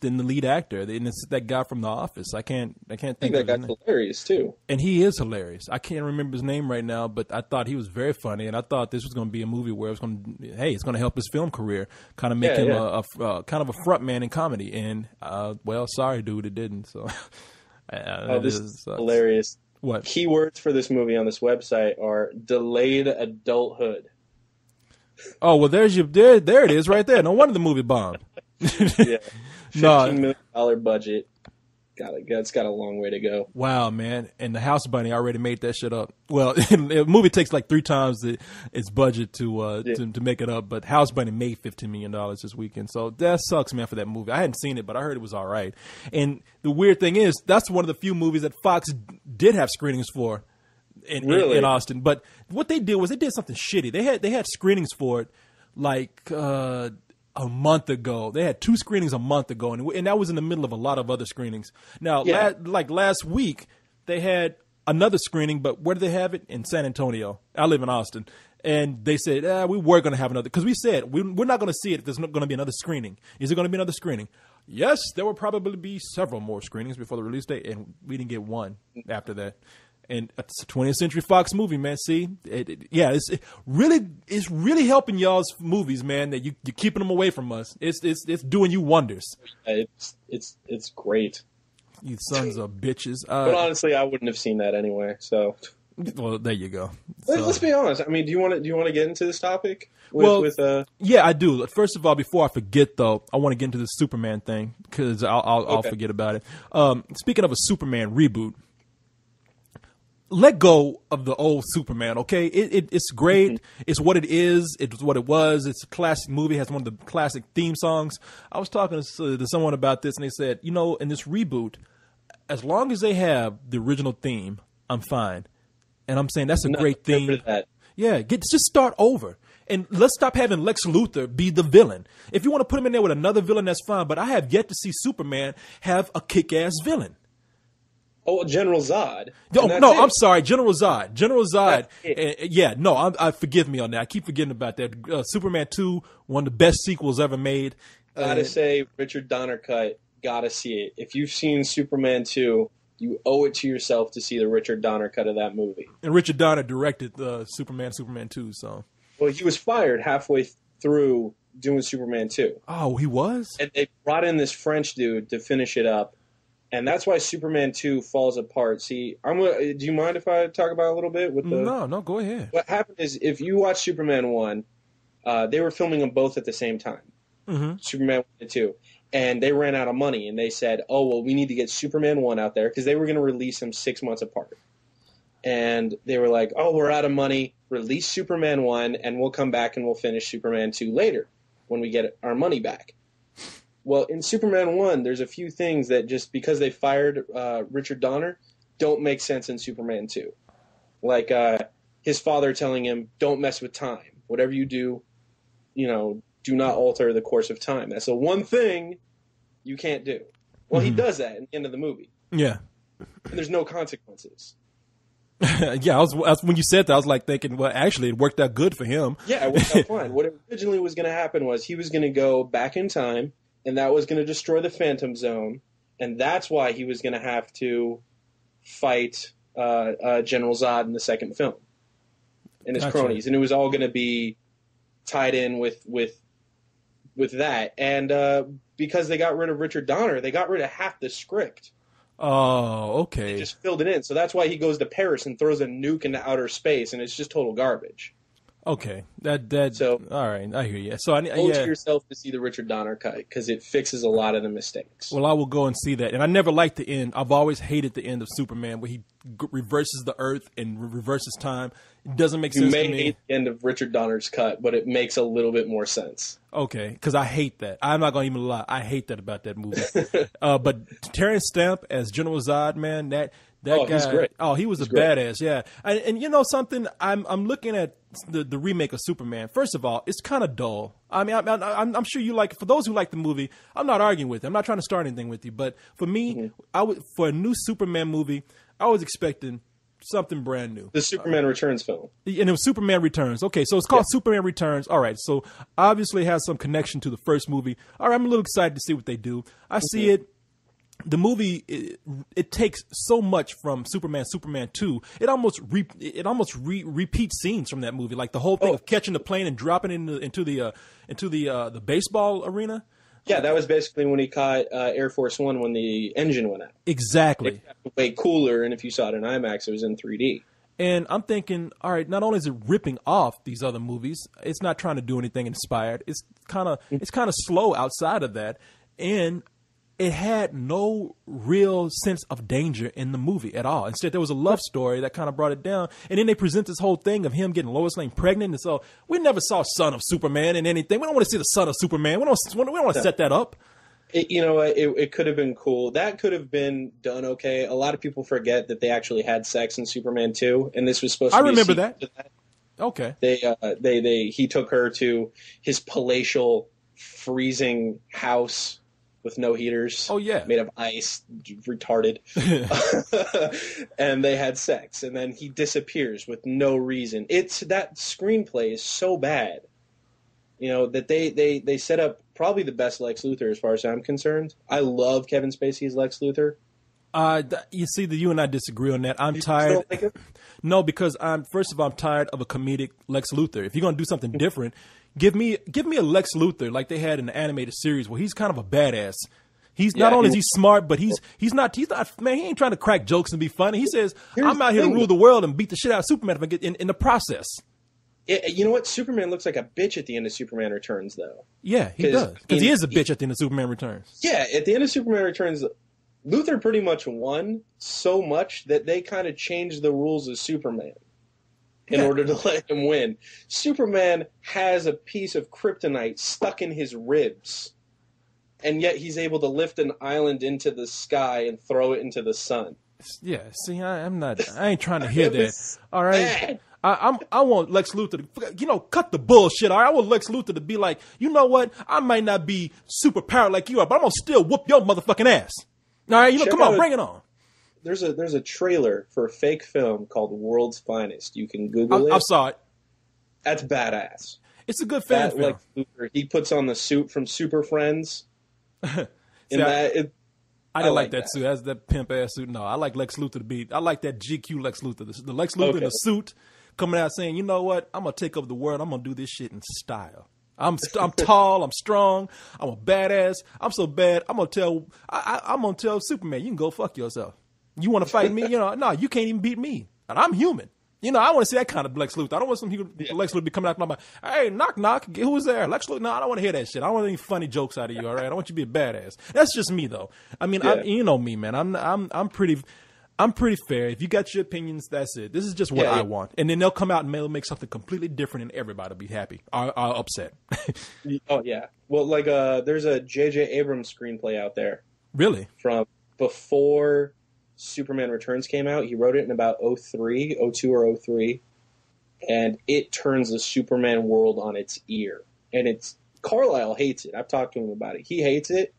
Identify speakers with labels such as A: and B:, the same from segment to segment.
A: than the lead actor. And it's that guy from The Office. I can't think
B: that guy's hilarious too.
A: And he is hilarious. I can't remember his name right now, but I thought he was very funny, and I thought this was going to be a movie where it's going to help his film career, kind of make him a kind of a front man in comedy. And well, sorry, dude, it didn't. So
B: this is hilarious.
A: What
B: keywords for this movie on this website are delayed adulthood.
A: Oh well, there it is right there. No wonder the movie bombed.
B: Yeah, $15 million budget. It's got a long way to go.
A: Wow, man! And the House Bunny already made that shit up. Well, the movie takes like 3 times its budget to make it up, but House Bunny made $15 million this weekend. So that sucks, man, for that movie. I hadn't seen it, but I heard it was all right. And the weird thing is, that's one of the few movies that Fox did have screenings for in Austin. But what they did was they did something shitty. They had screenings for it like a month ago. They had 2 screenings a month ago, and that was in the middle of a lot of other screenings. Now, like last week, they had another screening, but where did they have it? In San Antonio. I live in Austin. And they said, we were going to have another, because we said, we're not going to see it if there's not going to be another screening. Is there going to be another screening? Yes, there will probably be several more screenings before the release date, and we didn't get one after that. And it's a 20th Century Fox movie, man. See, it's really helping y'all's movies, man. That you're keeping them away from us. It's doing you wonders.
B: It's great.
A: You sons of bitches.
B: But honestly, I wouldn't have seen that anyway. So,
A: well, there you go.
B: Let's be honest. I mean, do you want to get into this topic?
A: Yeah, I do. First of all, before I forget, though, I want to get into the Superman thing because I'll forget about it. Speaking of a Superman reboot. Let go of the old Superman, okay? It's great. Mm-hmm. It's what it is. It's what it was. It's a classic movie. It has one of the classic theme songs. I was talking to someone about this, and they said, in this reboot, as long as they have the original theme, I'm fine. And I'm saying that's a great theme. Yeah, just start over. And let's stop having Lex Luthor be the villain. If you want to put him in there with another villain, that's fine. But I have yet to see Superman have a kick-ass villain.
B: Oh, General Zod.
A: No, I'm sorry, General Zod. General Zod. Forgive me on that. I keep forgetting about that. Superman 2, one of the best sequels ever made.
B: Gotta say, Richard Donner cut. Gotta see it. If you've seen Superman 2, you owe it to yourself to see the Richard Donner cut of that movie.
A: And Richard Donner directed Superman 2. So.
B: Well, he was fired halfway through doing Superman 2.
A: Oh, he was?
B: And they brought in this French dude to finish it up. And that's why Superman 2 falls apart. See, do you mind if I talk about it a little bit?
A: No, go ahead.
B: What happened is, if you watch Superman 1, they were filming them both at the same time. Mm-hmm. Superman 1 and 2. And they ran out of money, and they said, we need to get Superman 1 out there, because they were going to release them 6 months apart. And they were like, we're out of money. Release Superman 1, and we'll come back and we'll finish Superman 2 later when we get our money back. Well, in Superman 1, there's a few things that just because they fired Richard Donner don't make sense in Superman 2. Like his father telling him, don't mess with time. Whatever you do, do not alter the course of time. That's the one thing you can't do. Well, he does that at the end of the movie.
A: Yeah.
B: And there's no consequences.
A: Yeah, when you said that, I was like thinking, well, actually, it worked out good for him.
B: Yeah, it worked out fine. What originally was going to happen was he was going to go back in time, and that was going to destroy the Phantom Zone, and that's why he was going to have to fight General Zod in the second film and his cronies, and it was all going to be tied in with that. And because they got rid of Richard Donner, they got rid of half the script.
A: Oh, okay.
B: They just filled it in, so that's why he goes to Paris and throws a nuke into outer space, and it's just total garbage.
A: Okay,
B: so
A: all right, I hear you. So I
B: owe to yourself to see the Richard Donner cut because it fixes a lot of the mistakes.
A: Well, I will go and see that, and I never liked the end. I've always hated the end of Superman where he reverses the Earth and reverses time. It doesn't make sense to me.
B: You may hate the end of Richard Donner's cut, but it makes a little bit more sense.
A: Okay, because I hate that. I'm not going to even lie. I hate that about that movie. But Terrence Stamp as General Zod, man, that guy.
B: He's great.
A: Oh, he was badass. Yeah, and you know something? I'm looking at the remake of Superman. First of all, it's kind of dull. I mean, I'm sure you like. For those who like the movie, I'm not arguing with you. I'm not trying to start anything with you. But for me, for a new Superman movie, I was expecting something brand new.
B: The Superman Returns film.
A: And it was Superman Returns. Okay, so it's called Superman Returns. All right, so obviously it has some connection to the first movie. All right, I'm a little excited to see what they do. I see it. The movie it takes so much from Superman 2. It almost repeats scenes from that movie, like the whole thing of catching the plane and dropping it into the baseball arena.
B: Yeah, that was basically when he caught Air Force One when the engine went out.
A: Exactly.
B: It was way cooler, and if you saw it in IMAX, it was in 3D.
A: And I'm thinking, all right, not only is it ripping off these other movies, it's not trying to do anything inspired. It's kind of slow outside of that, and it had no real sense of danger in the movie at all. Instead, there was a love story that kind of brought it down. And then they present this whole thing of him getting Lois Lane pregnant. And so we never saw Son of Superman in anything. We don't want to see the Son of Superman. We don't want to set that up.
B: It could have been cool. That could have been done okay. A lot of people forget that they actually had sex in Superman 2, and this was supposed to be
A: remember that. Okay.
B: He took her to his palatial, freezing house with no heaters.
A: Oh, yeah.
B: Made of ice, retarded. And they had sex, and then he disappears with no reason. That screenplay is so bad, that they set up probably the best Lex Luthor as far as I'm concerned. I love Kevin Spacey as Lex Luthor.
A: You see, you and I disagree on that. I'm tired.
B: Like it?
A: No, because I'm tired of a comedic Lex Luthor. If you're gonna do something different, give me a Lex Luthor like they had in the animated series where he's kind of a badass. He's not only is he smart, but he's not man. He ain't trying to crack jokes and be funny. He says, "I'm out here to rule the world and beat the shit out of Superman if I get in the process."
B: You know what? Superman looks like a bitch at the end of Superman Returns, though.
A: Yeah, he does. Because he is a bitch at the end of Superman Returns.
B: Yeah, at the end of Superman Returns, Luthor pretty much won so much that they kind of changed the rules of Superman in order to let him win. Superman has a piece of kryptonite stuck in his ribs, and yet he's able to lift an island into the sky and throw it into the sun.
A: Yeah, see, I ain't trying to hear that. All right. I want Lex Luthor to, cut the bullshit. All right? I want Lex Luthor to be like, you know what? I might not be super powered like you are, but I'm going to still whoop your motherfucking ass. All right? Come on, bring it on.
B: There's a trailer for a fake film called World's Finest. You can Google it.
A: I saw it.
B: That's badass.
A: It's a good fan film.
B: Lex Luthor, he puts on the suit from Super Friends.
A: I didn't like that suit. That's that pimp ass suit. No, I like Lex Luthor to be. I like that GQ Lex Luthor. The Lex Luthor in the suit coming out saying, "You know what? I'm gonna take over the world. I'm gonna do this shit in style. I'm tall. I'm strong. I'm a badass. I'm so bad. I'm gonna tell Superman, you can go fuck yourself. You want to fight me? No, you can't even beat me. And I'm human. I want to see that kind of Lex Luthor. I don't want Lex Luthor be coming out my mouth. Hey, knock, who's there? Lex Luthor. No, I don't want to hear that shit. I don't want any funny jokes out of you. All right, I want you to be a badass. That's just me, though. I mean, you know me, man. I'm pretty fair. If you got your opinions, that's it. This is just what I want. And then they'll come out and they'll make something completely different, and everybody will be happy. I'll upset.
B: Oh yeah. Well, like there's a J.J. Abrams screenplay out there.
A: Really?
B: From before Superman Returns came out. He wrote it in about 02 or 03, and it turns the Superman world on its ear. And Carlisle hates it. I've talked to him about it. He hates it,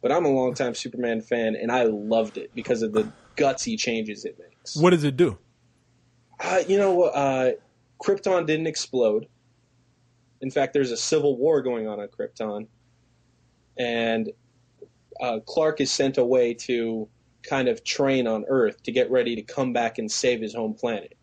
B: but I'm a longtime Superman fan, and I loved it because of the gutsy changes it makes.
A: What does it do?
B: Krypton didn't explode. In fact, there's a civil war going on Krypton, and Clark is sent away to kind of train on Earth to get ready to come back and save his home planet.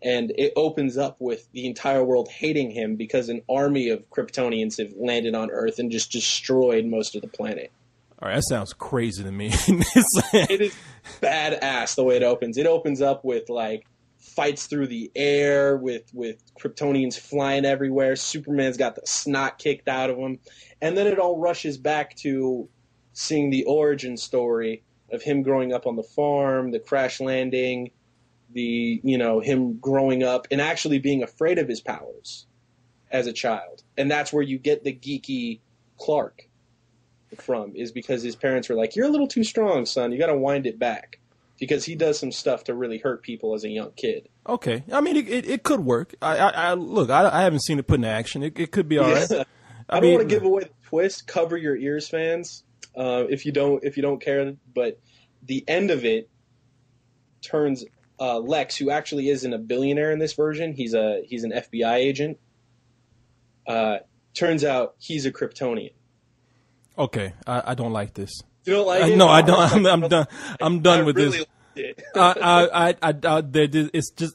B: And it opens up with the entire world hating him because an army of Kryptonians have landed on Earth and just destroyed most of the planet.
A: All right, that sounds crazy to me.
B: It is badass the way it opens. It opens up with like fights through the air with Kryptonians flying everywhere. Superman's got the snot kicked out of him. And then it all rushes back to seeing the origin story of him growing up on the farm, the crash landing, him growing up and actually being afraid of his powers as a child. And that's where you get the geeky Clark from, is because his parents were like, you're a little too strong, son. You got to wind it back. Because he does some stuff to really hurt people as a young kid. Okay. I mean, it could work. I haven't seen it put in action. It could be all right. I don't want to give away the twist. Cover your ears, fans. If you don't care, but the end of it turns Lex, who actually isn't a billionaire in this version, he's an FBI agent. Turns out he's a Kryptonian.
A: Okay, I don't like this.
B: You don't like it?
A: No, I don't. I'm done. I'm done with
B: really
A: this.
B: It.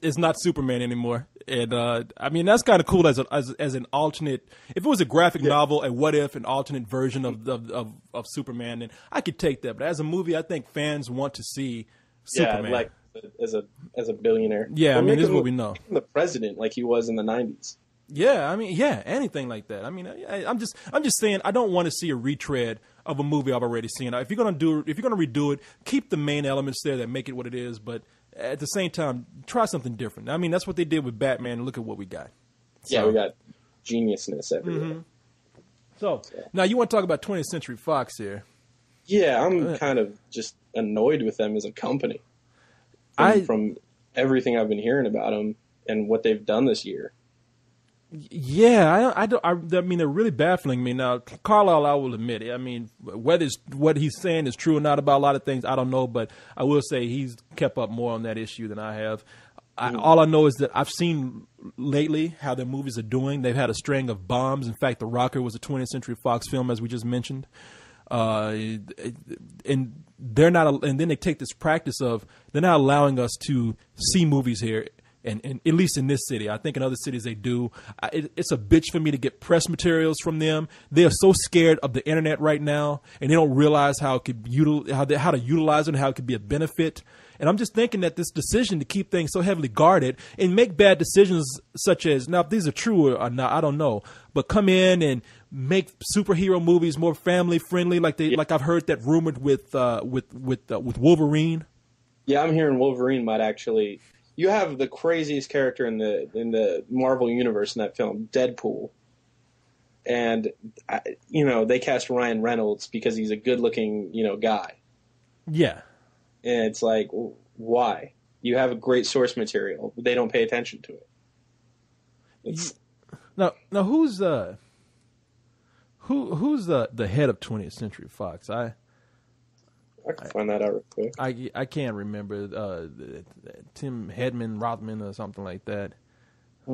A: It's not Superman anymore. And I mean, that's kind of cool as an alternate. If it was a graphic novel, a what if, an alternate version of Superman, then I could take that. But as a movie, I think fans want to see Superman.
B: Like as a billionaire.
A: Yeah, I mean, this is what we know.
B: The president, like he was in the 90s.
A: Yeah, I mean, yeah, anything like that. I mean, I'm just saying, I don't want to see a retread of a movie I've already seen. If you're gonna redo it, keep the main elements there that make it what it is, but at the same time, try something different. I mean, that's what they did with Batman. Look at what we got.
B: So, yeah, we got geniusness everywhere. Mm-hmm.
A: So now you want to talk about 20th Century Fox here? Yeah,
B: I'm kind of just annoyed with them as a company. From everything I've been hearing about them and what they've done this year.
A: Yeah, I mean, they're really baffling me. Now, Carlisle, I will admit it. I mean, whether what he's saying is true or not about a lot of things, I don't know. But I will say he's kept up more on that issue than I have. All I know is that I've seen lately how their movies are doing. They've had a string of bombs. In fact, The Rocker was a 20th Century Fox film, as we just mentioned. And they're not. And then they take this practice of they're not allowing us to see movies here. And at least in this city, I think in other cities they do. It's a bitch for me to get press materials from them. They are so scared of the internet right now, and they don't realize how it could how to utilize it and how it could be a benefit. And I'm just thinking that this decision to keep things so heavily guarded and make bad decisions, such as now if these are true or not, I don't know, but come in and make superhero movies more family friendly, like I've heard that rumored with Wolverine.
B: Yeah, I'm hearing Wolverine might actually. You have the craziest character in the Marvel universe in that film, Deadpool, and they cast Ryan Reynolds because he's a good-looking guy.
A: Yeah,
B: and it's like, why? You have a great source material, they don't pay attention to it.
A: Now who's the head of 20th Century Fox? I
B: can find that out real quick.
A: I can't remember Tim Hedman, Rothman, or something like that. I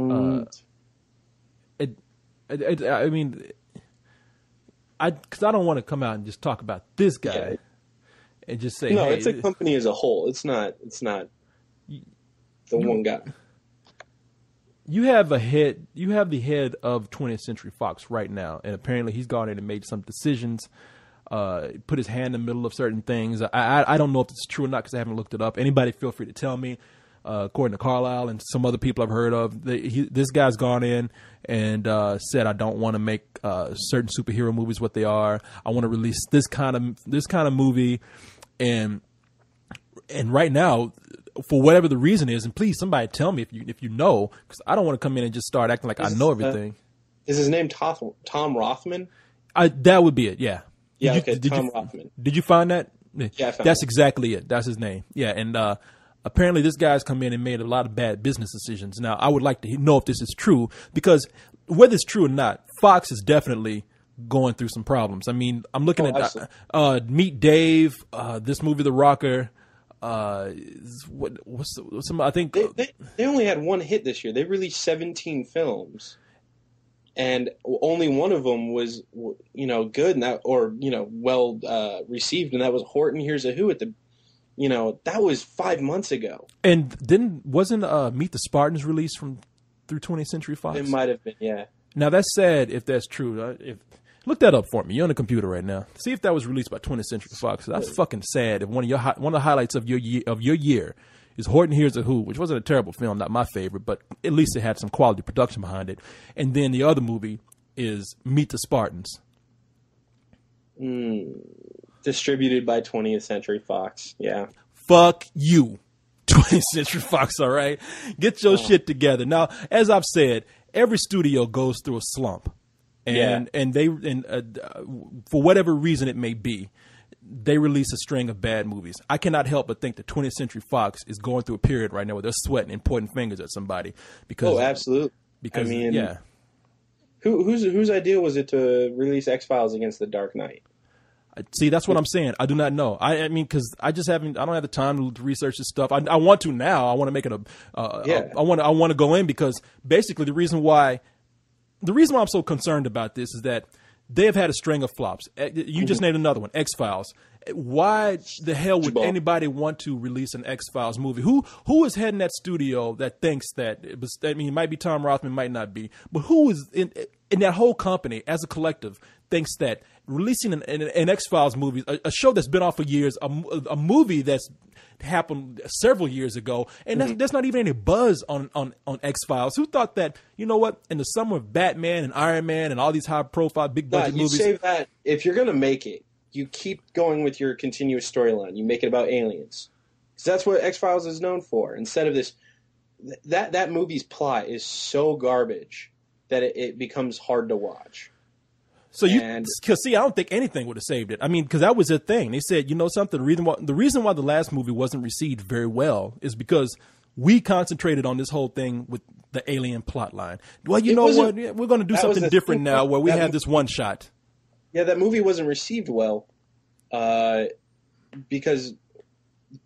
A: mean, because I don't want to come out and just talk about this guy and just say,
B: no,
A: hey,
B: it's a company as a whole. It's not the one guy.
A: You have the head of 20th Century Fox right now, and apparently he's gone in and made some decisions. Put his hand in the middle of certain things. I don't know if it's true or not because I haven't looked it up. Anybody feel free to tell me. According to Carlisle and some other people I've heard of, this guy's gone in and said, I don't want to make certain superhero movies what they are. I want to release this kind of movie. And right now, for whatever the reason is, and please somebody tell me if you know, because I don't want to come in and just start acting like I know everything.
B: Is his name Tom Rothman?
A: That would be it, yeah.
B: Yeah, Tom Rothman.
A: Did you find that?
B: Yeah, I found
A: That's exactly it. That's his name. Yeah, and apparently this guy's come in and made a lot of bad business decisions. Now, I would like to know if this is true, because whether it's true or not, Fox is definitely going through some problems. I mean, I'm looking at Meet Dave, this movie, The Rocker. I think
B: they only had one hit this year. They released 17 films. And only one of them was, good and well received, and that was Horton Hears a Who at the, that was 5 months ago.
A: And wasn't Meet the Spartans released through 20th Century Fox?
B: It might have been, yeah.
A: Now that's sad if that's true. Look that up for me. You're on the computer right now. See if that was released by 20th Century Fox. That's fucking sad. If one of the highlights of your year is Horton Hears a Who, which wasn't a terrible film, not my favorite, but at least it had some quality production behind it. And then the other movie is Meet the Spartans.
B: Distributed by 20th Century Fox, yeah.
A: Fuck you, 20th Century Fox, all right? Get your shit together. Now, as I've said, every studio goes through a slump. And for whatever reason it may be, they release a string of bad movies. I cannot help but think that 20th Century Fox is going through a period right now where they're sweating and pointing fingers at somebody. Because,
B: absolutely.
A: Because,
B: whose idea was it to release XFiles against The Dark Knight?
A: See, that's what I'm saying. I do not know. I mean, because I don't have the time to research this stuff. I want to now. I want to make it I want to go in because basically the reason why I'm so concerned about this is that they have had a string of flops. You just named another one, X-Files. Why the hell would anybody want to release an X-Files movie? Who is heading that studio that thinks that it might be Tom Rothman, might not be, but who is in that whole company as a collective thinks that releasing an X-Files movie, a show that's been off for years, a movie that's happened several years ago, and there's not even any buzz on X-Files. Who thought that, you know what, in the summer of Batman and Iron Man and all these high-profile, big-budget movies.
B: You save that. If you're going to make it, you keep going with your continuous storyline. You make it about aliens. Because that's what X-Files is known for. Instead of this, that movie's plot is so garbage that it becomes hard to watch.
A: So because I don't think anything would have saved it. I mean, because that was their thing. They said, you know something, the reason why the last movie wasn't received very well is because we concentrated on this whole thing with the alien plot line. Well, you know what? We're going to do something different now where we have this one shot.
B: Yeah, that movie wasn't received well because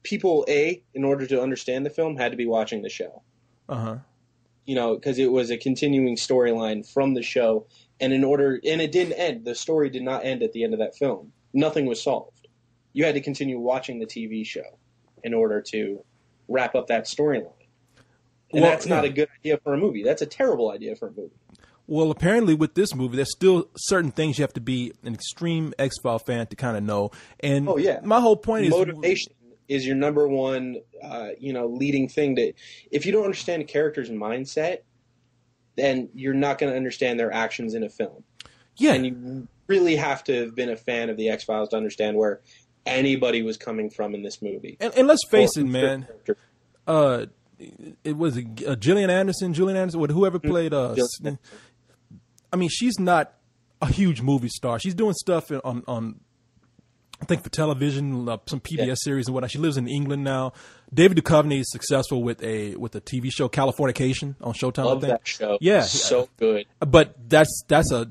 B: people, in order to understand the film, had to be watching the show.
A: Uh-huh.
B: You know, because it was a continuing storyline from the show. And it didn't end. The story did not end at the end of that film. Nothing was solved. You had to continue watching the TV show in order to wrap up that storyline. And that's not a good idea for a movie. That's a terrible idea for a movie.
A: Well, apparently with this movie, there's still certain things you have to be an extreme X-Files fan to kind of know. And my whole point is
B: motivation is your number one, leading thing. That if you don't understand a character's mindset, then you're not going to understand their actions in a film.
A: Yeah.
B: And you really have to have been a fan of the X-Files to understand where anybody was coming from in this movie.
A: And let's face it, man. It was Gillian Anderson, whoever played I mean, she's not a huge movie star. She's doing stuff on I think for television, some PBS series and whatnot. She lives in England now. David Duchovny is successful with a TV show, Californication, on Showtime.
B: Love
A: I think.
B: That show.
A: Yeah,
B: so good.
A: But that's a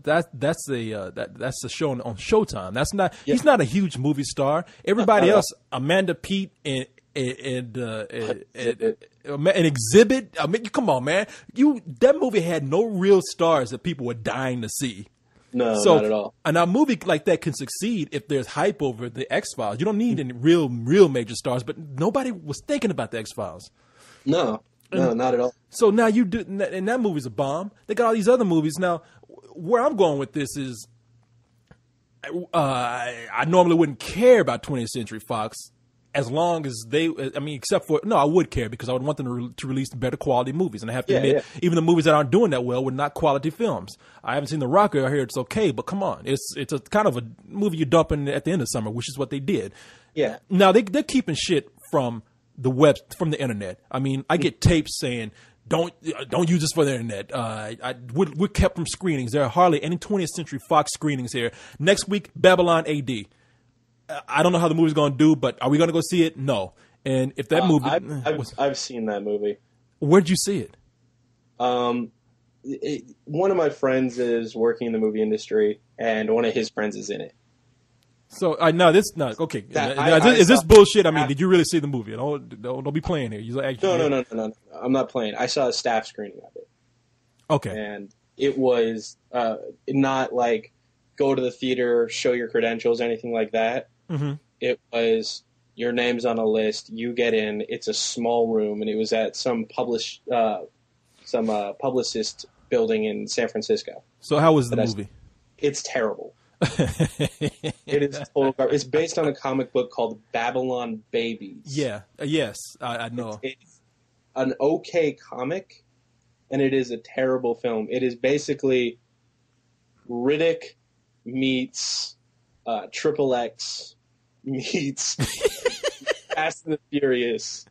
A: show on Showtime. That's not. Yeah. He's not a huge movie star. Everybody else, Amanda Peet and an Exhibit. I mean, come on, man. That movie had no real stars that people were dying to see.
B: No, not at all.
A: And a movie like that can succeed if there's hype over the X-Files. You don't need any real major stars, but nobody was thinking about the X-Files.
B: No, not at all.
A: So now and that movie's a bomb. They got all these other movies. Now, where I'm going with this is, I normally wouldn't care about 20th Century Fox as long as except for, I would care because I would want them to release better quality movies. And I have to admit, even the movies that aren't doing that well were not quality films. I haven't seen The Rocker. I hear it's okay, but come on. It's a kind of a movie you're dumping at the end of summer, which is what they did. Yeah. Now, they're keeping shit from the web, from the internet. I mean, I get tapes saying, don't use this for the internet. We're kept from screenings. There are hardly any 20th Century Fox screenings here. Next week, Babylon AD. I don't know how the movie's going to do, but are we going to go see it? No. And if that movie...
B: I've seen that movie.
A: Where'd you see it?
B: One of my friends is working in the movie industry, and one of his friends is in it.
A: So, okay. Is this bullshit? I mean, did you really see the movie? Don't be playing here.
B: No. I'm not playing. I saw a staff screening of it.
A: Okay.
B: And it was not like go to the theater, show your credentials, anything like that.
A: Mm-hmm.
B: It was your name's on a list, you get in. It's a small room, and it was at some publicist building in San Francisco.
A: So how was the movie?
B: It's terrible. It is total garbage. It's based on a comic book called Babylon Babies.
A: Yeah. Yes, I know.
B: It's an okay comic, and it is a terrible film. It is basically Riddick meets Triple X meets Fast and the Furious.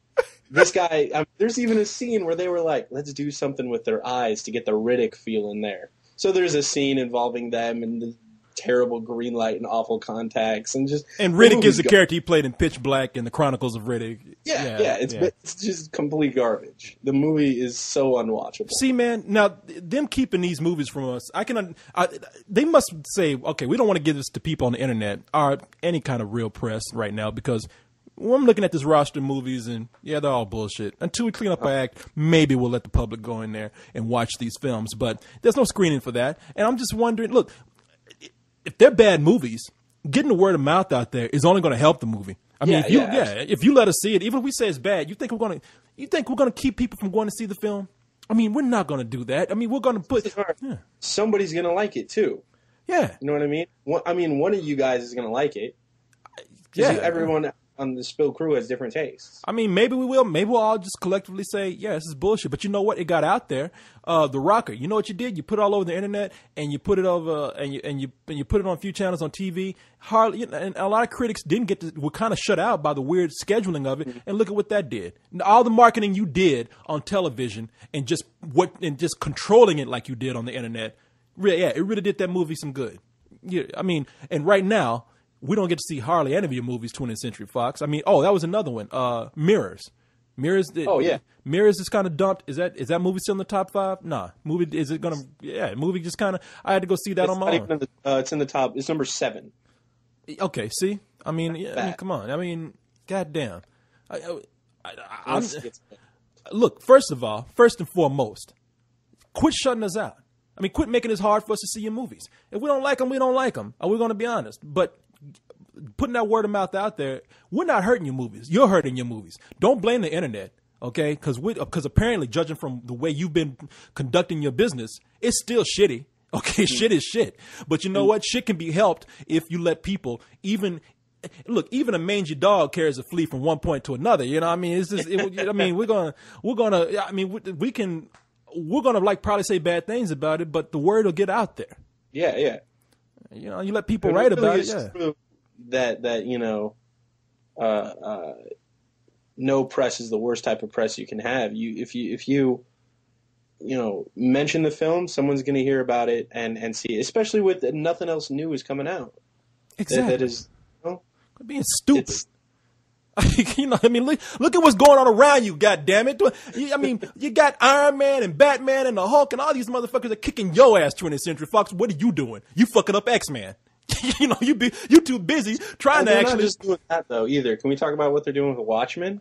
B: This guy, there's even a scene where they were like, let's do something with their eyes to get the Riddick feel in there. So there's a scene involving them and the terrible green light and awful contacts. And Riddick
A: is the character he played in Pitch Black and the Chronicles of Riddick.
B: Yeah. It's just complete garbage. The movie is so unwatchable.
A: See, man, now them keeping these movies from us, they must say, okay, we don't want to give this to people on the internet or any kind of real press right now, because when I'm looking at this roster of movies, and yeah, they're all bullshit. Until we clean up our act, maybe we'll let the public go in there and watch these films. But there's no screening for that. And I'm just wondering, look, if they're bad movies, getting the word of mouth out there is only going to help the movie. I mean, if you let us see it, even if we say it's bad, you think we're gonna keep people from going to see the film? I mean, we're not gonna do that. I mean, we're gonna put
B: somebody's gonna like it too.
A: Yeah,
B: you know what I mean. One of you guys is gonna like it.
A: Yeah,
B: everyone on the Spill crew has different tastes.
A: I mean, maybe we will. Maybe we'll all just collectively say, yeah, this is bullshit. But you know what? It got out there. The Rocker. You know what you did? You put it all over the internet, and you put it over, and you put it on a few channels on TV. And a lot of critics were kind of shut out by the weird scheduling of it. Mm-hmm. And look at what that did. All the marketing you did on television and just controlling it like you did on the internet. It really did that movie some good. Yeah, I mean, and right now, we don't get to see hardly any of your movies, 20th Century Fox. I mean, that was another one. Mirrors. Mirrors is kind of dumped. Is that movie still in the top 5? Nah. Movie just kind of, I had to go see that on my own.
B: It's in the top. It's number 7.
A: Okay, see? I mean, come on. I mean, goddamn. Look, first and foremost, quit shutting us out. I mean, quit making it hard for us to see your movies. If we don't like them, we don't like them. We're going to be honest. But putting that word of mouth out there, we're not hurting your movies. You're hurting your movies. Don't blame the internet, okay? Because apparently, judging from the way you've been conducting your business, it's still shitty. Okay, shit is shit. But you know what? Shit can be helped if you let people even a mangy dog carries a flea from one point to another. You know what I mean? It's just, I mean, we're gonna like probably say bad things about it, but the word will get out there.
B: Yeah.
A: You know, you let people write about it. Yeah.
B: True that you know, no press is the worst type of press you can have. If you mention the film, someone's going to hear about it and see it, especially with nothing else new is coming out.
A: Exactly.
B: That is,
A: being stupid. You know, I mean, look at what's going on around you, goddammit. I mean, you got Iron Man and Batman and the Hulk and all these motherfuckers are kicking your ass, 20th Century Fox. What are you doing? You fucking up X-Man. You know, you too busy trying to actually.
B: They're not just doing that though either. Can we talk about what they're doing with Watchmen?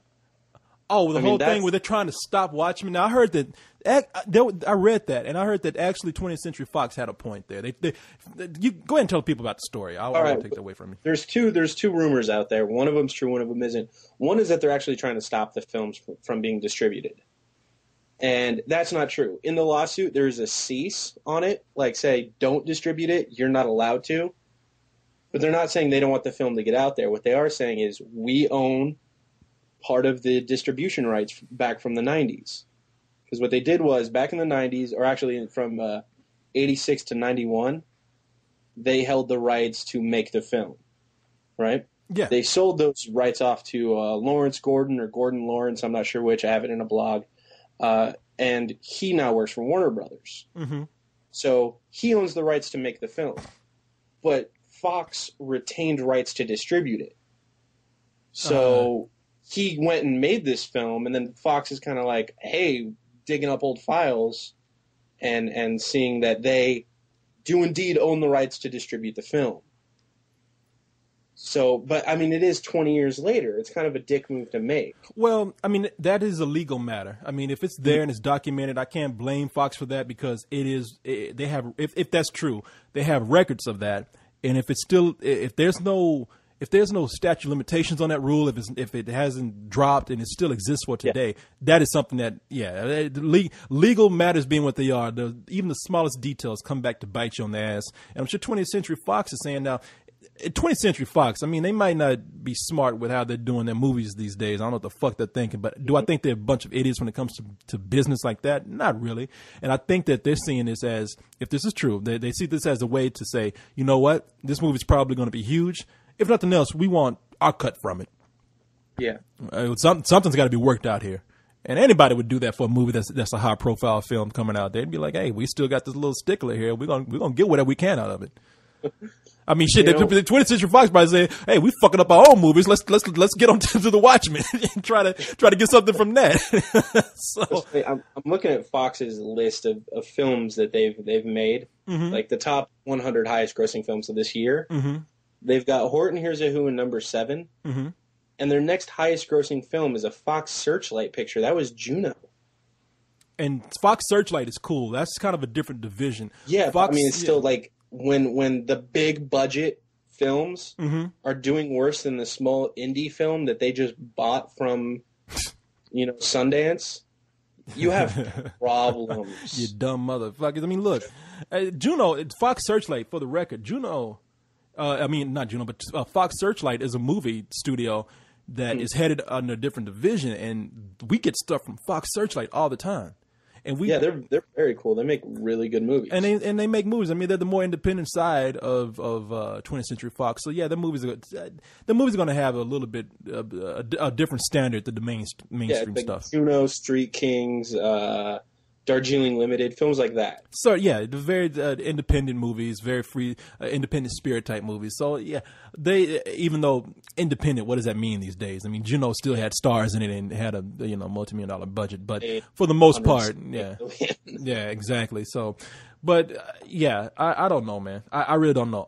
A: Oh, the whole thing where they're trying to stop Watchmen. Now I heard that. I read that, and I heard that actually 20th Century Fox had a point there. You go ahead and tell people about the story. I won't take that away from you.
B: There's two rumors out there. One of them's true, one of them isn't. One is that they're actually trying to stop the films from being distributed, and that's not true. In the lawsuit, there's a cease on it, like say, don't distribute it. You're not allowed to. But they're not saying they don't want the film to get out there. What they are saying is we own part of the distribution rights back from the 90s. Because what they did was, back in the 90s, or actually from 86 to 91, they held the rights to make the film, right?
A: Yeah.
B: They sold those rights off to Lawrence Gordon or Gordon Lawrence, I'm not sure which, I have it in a blog. And he now works for Warner Brothers.
A: Mm-hmm.
B: So he owns the rights to make the film. But Fox retained rights to distribute it. So he went and made this film, and then Fox is kind of like, hey, digging up old files and seeing that they do indeed own the rights to distribute the film. So, but I mean, it is 20 years later. It's kind of a dick move to make.
A: Well, I mean, that is a legal matter. I mean, if it's there and it's documented, I can't blame Fox for that because they have, if that's true, they have records of that. And if there's no statute of limitations on that rule, if it hasn't dropped and it still exists for today, that is something that, legal matters being what they are, even the smallest details come back to bite you on the ass. And I'm sure 20th Century Fox is saying now, 20th Century Fox, I mean, they might not be smart with how they're doing their movies these days. I don't know what the fuck they're thinking, but do I think they're a bunch of idiots when it comes to business like that? Not really. And I think that they're seeing this as, if this is true, they see this as a way to say, you know what, this movie's probably going to be huge. If nothing else, we want our cut from it.
B: Yeah.
A: Something's got to be worked out here. And anybody would do that for a movie that's a high profile film coming out. They'd be like, hey, we still got this little stickler here. We're gonna get whatever we can out of it. I mean, shit. The 20th Century Fox probably say, "Hey, we fucking up our own movies. Let's get on to the Watchmen and try to get something from that." So
B: I'm looking at Fox's list of films that they've made, like the top 100 highest grossing films of this year. They've got Horton Hears a Who in number 7, and their next highest grossing film is a Fox Searchlight picture. That was Juno.
A: And Fox Searchlight is cool. That's kind of a different division.
B: Yeah,
A: Fox,
B: but I mean, it's still like when the big budget films are doing worse than the small indie film that they just bought from, Sundance, you have problems.
A: You dumb motherfuckers. I mean, look, Juno, Fox Searchlight, for the record, Juno, not Juno, but Fox Searchlight is a movie studio that is headed under a different division, and we get stuff from Fox Searchlight all the time. And
B: they're very cool. They make really good movies,
A: and they make movies. I mean, they're the more independent side of 20th Century Fox. So yeah, the movies are going to have a little bit a different standard than the mainstream stuff.
B: Juno, Street Kings, Darjeeling Limited, films like that.
A: So yeah, the very independent movies, very free, independent spirit type movies. So yeah, they, even though independent, what does that mean these days? I mean, Juno still had stars in it and had a multi-million-dollar budget, but for the most part, yeah, exactly. So, but I don't know, man. I really don't know.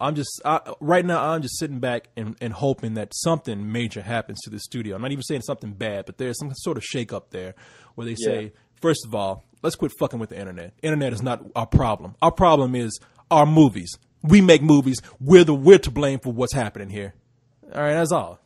A: Right now I'm just sitting back and hoping that something major happens to the studio. I'm not even saying something bad, but there's some sort of shake up there where they say, first of all, let's quit fucking with the internet. Internet is not our problem. Our problem is our movies. We make movies. We're to blame for what's happening here. All right, that's all.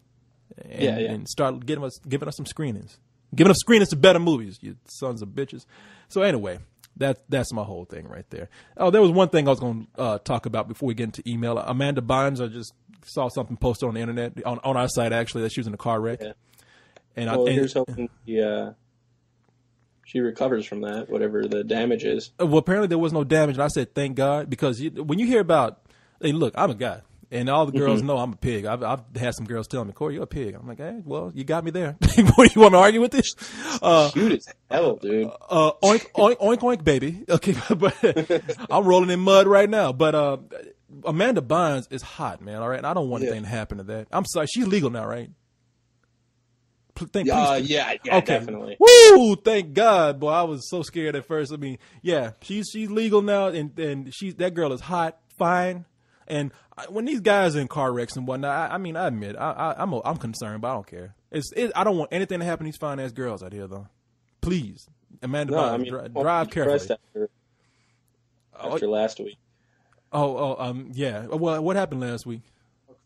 A: And start giving us some screenings. Giving us screenings to better movies, you sons of bitches. So anyway, that's my whole thing right there. Oh, there was one thing I was going to talk about before we get into email. Amanda Bynes, I just saw something posted on the internet, on our site actually, that she was in a car wreck. Yeah. And
B: here's hoping she recovers from that, whatever the damage is.
A: Well, apparently there was no damage, and I said thank God, because when you hear about, hey, look, I'm a guy, and all the girls know I'm a pig. I've had some girls tell me, Corey, you're a pig. I'm like, hey, well, you got me there. What, you want to argue with this?
B: Cute as hell, dude.
A: Oink, oink, oink, oink, baby. Okay, but I'm rolling in mud right now. But Amanda Bynes is hot, man, all right? And I don't want anything to happen to that. I'm sorry. She's legal now, right?
B: Okay. Definitely.
A: Woo! Thank God, boy. I was so scared at first. I mean, yeah, she's legal now, and that girl is hot, fine. And when these guys are in car wrecks and whatnot, I admit I'm concerned, but I don't care. I don't want anything to happen to these fine ass girls out here, though. Please, Amanda, drive carefully.
B: After last week.
A: Yeah. Well, what happened last week?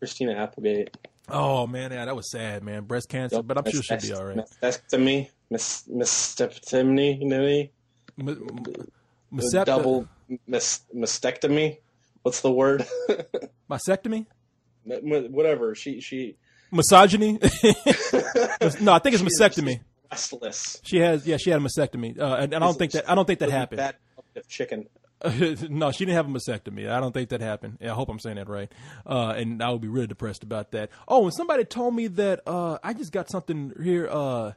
B: Christina Applegate.
A: Oh man, yeah, that was sad, man. Breast cancer, but I'm sure she'll be all right.
B: Mastectomy, double mastectomy. What's the word?
A: Mastectomy.
B: Whatever. She.
A: Misogyny. No, I think it's mastectomy.
B: Restless.
A: She had a mastectomy, and I don't think that happened.
B: Bad chicken.
A: No, she didn't have a mastectomy. I don't think that happened. I hope I'm saying that right. And I would be really depressed about that. Oh, and somebody told me that I just got something here. Oh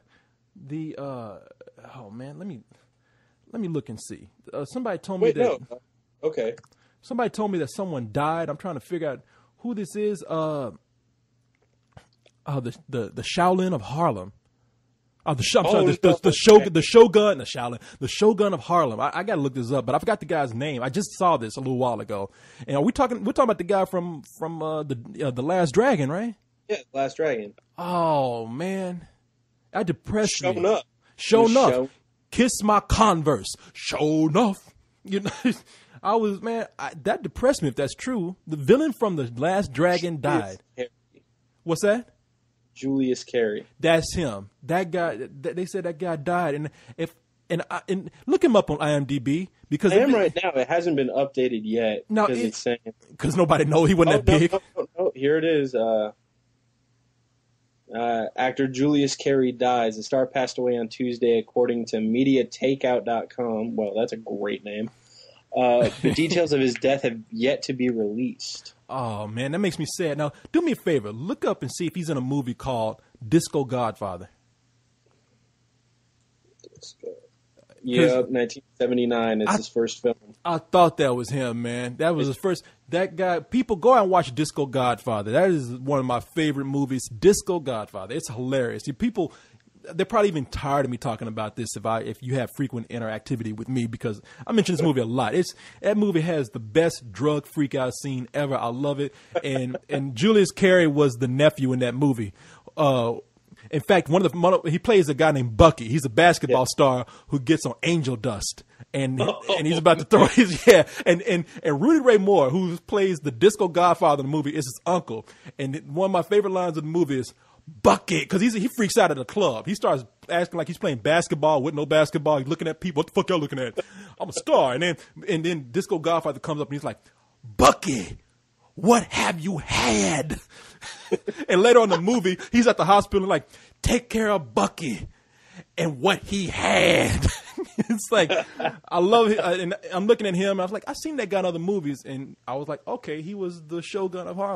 A: man, let me look and see. Somebody told me that.
B: No. Okay.
A: Somebody told me that someone died. I'm trying to figure out who this is. The Shaolin of Harlem. The Shogun of Harlem. I got to look this up, but I forgot the guy's name. I just saw this a little while ago. And we're talking about the guy from the Last Dragon, right?
B: Yeah, Last Dragon.
A: Oh man, that depressed me.
B: Show enough.
A: Kiss my Converse. Show enough. You know, that depressed me. If that's true, the villain from the Last Dragon died. What's that?
B: Julius Carey.
A: That's him. That guy. They said that guy died, and look him up on IMDb because
B: right now. It hasn't been updated yet.
A: No, because nobody knows he wasn't that big.
B: No. Here it is. Actor Julius Carey dies. The star passed away on Tuesday, according to MediaTakeout.com. Well, that's a great name. The details of his death have yet to be released.
A: Oh, man, that makes me sad. Now, do me a favor. Look up and see if he's in a movie called Disco Godfather.
B: Yep, 1979. It's his first film.
A: I thought that was him, man. That was his first. That guy. People go out and watch Disco Godfather. That is one of my favorite movies. Disco Godfather. It's hilarious. People, they're probably even tired of me talking about this if you have frequent interactivity with me, because I mention this movie a lot. That movie has the best drug freak out scene ever. I love it. And Julius Carey was the nephew in that movie. In fact, he plays a guy named Bucky. He's a basketball star who gets on angel dust, and he's about to throw his And Rudy Ray Moore, who plays the Disco Godfather in the movie, is his uncle. And one of my favorite lines of the movie is Bucky, because he freaks out at the club. He starts acting like he's playing basketball with no basketball. He's looking at people. What the fuck y'all looking at? I'm a star. And then Disco Godfather comes up and he's like, Bucky, what have you had? And later on in the movie, he's at the hospital like, take care of Bucky and what he had. It's like, I love it. And I'm looking at him. I was like, I've seen that guy in other movies. And I was like, okay, he was the Shogun of Harlem.